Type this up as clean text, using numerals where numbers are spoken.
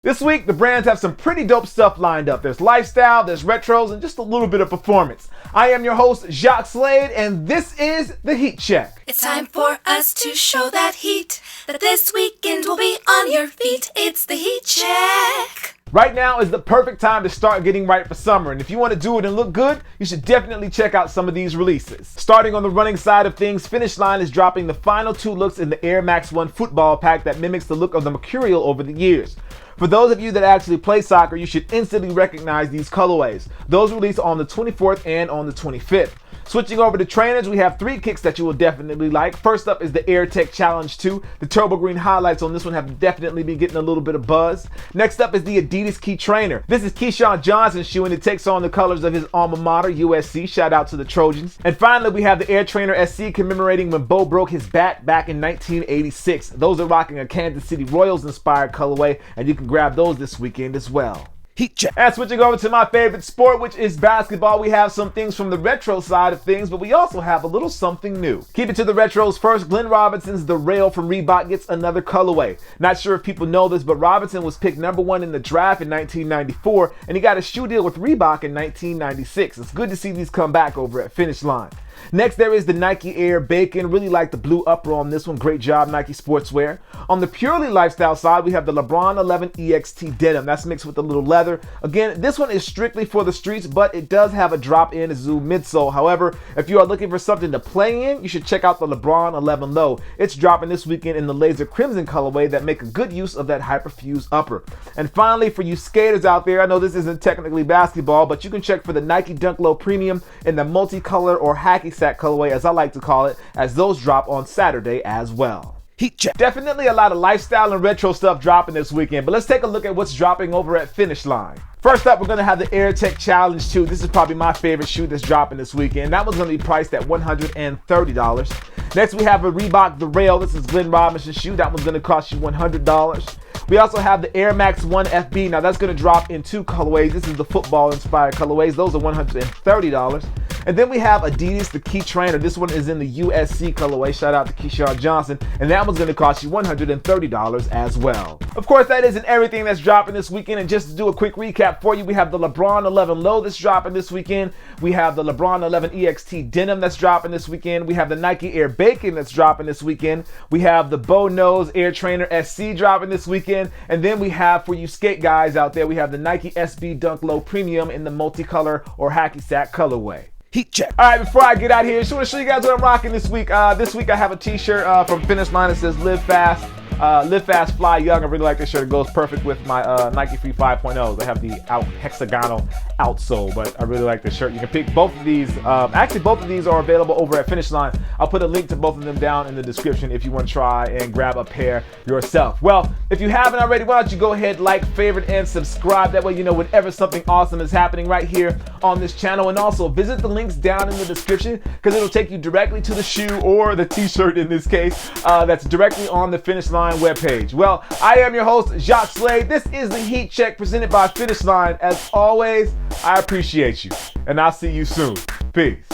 This week, the brands have some pretty dope stuff lined up. There's lifestyle, there's retros, and just a little bit of performance. I am your host, Jacques Slade, and this is The Heat Check. It's time for us to show that heat, that this weekend will be on your feet. It's The Heat Check. Right now is the perfect time to start getting right for summer, and if you want to do it and look good, you should definitely check out some of these releases. Starting on the running side of things, Finish Line is dropping the final two looks in the Air Max 1 football pack that mimics the look of the Mercurial over the years. For those of you that actually play soccer, you should instantly recognize these colorways. Those release on the 24th and on the 25th. Switching over to trainers, we have three kicks that you will definitely like. First up is the Air Tech Challenge 2. The turbo green highlights on this one have definitely been getting a little bit of buzz. Next up is the Adidas Key Trainer. This is Keyshawn Johnson's shoe, and it takes on the colors of his alma mater, USC. Shout out to the Trojans. And finally, we have the Air Trainer SC, commemorating when Bo broke his bat back in 1986. Those are rocking a Kansas City Royals inspired colorway, and you can grab those this weekend as well. Heat check. And switching over to my favorite sport, which is basketball, we have some things from the retro side of things, but we also have a little something new. Keep it to the retros first. Glenn Robinson's The Rail from Reebok gets another colorway. Not sure if people know this, but Robinson was picked number 1 in the draft in 1994, and he got a shoe deal with Reebok in 1996. It's good to see these come back over at Finish Line. Next, there is the Nike Air Bacon. Really like the blue upper on this one. Great job, Nike Sportswear. On the purely lifestyle side, we have the LeBron 11 EXT denim. That's mixed with a little leather. Again, this one is strictly for the streets, but it does have a drop-in Zoo midsole. However, if you are looking for something to play in, you should check out the LeBron 11 Low. It's dropping this weekend in the Laser Crimson colorway that make a good use of that hyperfuse upper. And finally, for you skaters out there, I know this isn't technically basketball, but you can check for the Nike Dunk Low Premium in the multicolor or hacky sack colorway, as I like to call it, as those drop on Saturday as well. Heat check. Definitely a lot of lifestyle and retro stuff dropping this weekend, but let's take a look at what's dropping over at Finish Line. First up, we're going to have the Air Tech Challenge 2. This is probably my favorite shoe that's dropping this weekend. That one's going to be priced at $130. Next, we have a Reebok The Rail. This is Glenn Robinson's shoe. That one's going to cost you $100. We also have the Air Max 1 FB. Now, that's going to drop in two colorways. This is the football-inspired colorways. Those are $130. And then we have Adidas The Key Trainer. This one is in the USC colorway. Shout out to Keyshawn Johnson. And that one's going to cost you $130 as well. Of course, that isn't everything that's dropping this weekend. And just to do a quick recap for you, we have the LeBron 11 Low that's dropping this weekend. We have the LeBron 11 EXT Denim that's dropping this weekend. We have the Nike Air Bacon that's dropping this weekend. We have the Bo Nose Air Trainer SC dropping this weekend. And then we have, for you skate guys out there, we have the Nike SB Dunk Low Premium in the multicolor or hacky sack colorway. Heat check. All right, before I get out of here, I just want to show you guys what I'm rocking this week. This week I have a t-shirt from Finish Line that says Live Fast, Fly Young. I really like this shirt. It goes perfect with my Nike Free 5.0s. They have the hexagonal outsole, but I really like this shirt. You can pick both of these. Actually, both of these are available over at Finish Line. I'll put a link to both of them down in the description if you want to try and grab a pair yourself. Well, if you haven't already, why don't you go ahead, like, favorite, and subscribe. That way you know whenever something awesome is happening right here on this channel. And also visit the links down in the description, because it'll take you directly to the shoe or the t-shirt in this case that's directly on the Finish Line webpage. Well, I am your host, Jacques Slade. This is the Heat Check presented by Finish Line. As always, I appreciate you, and I'll see you soon. Peace.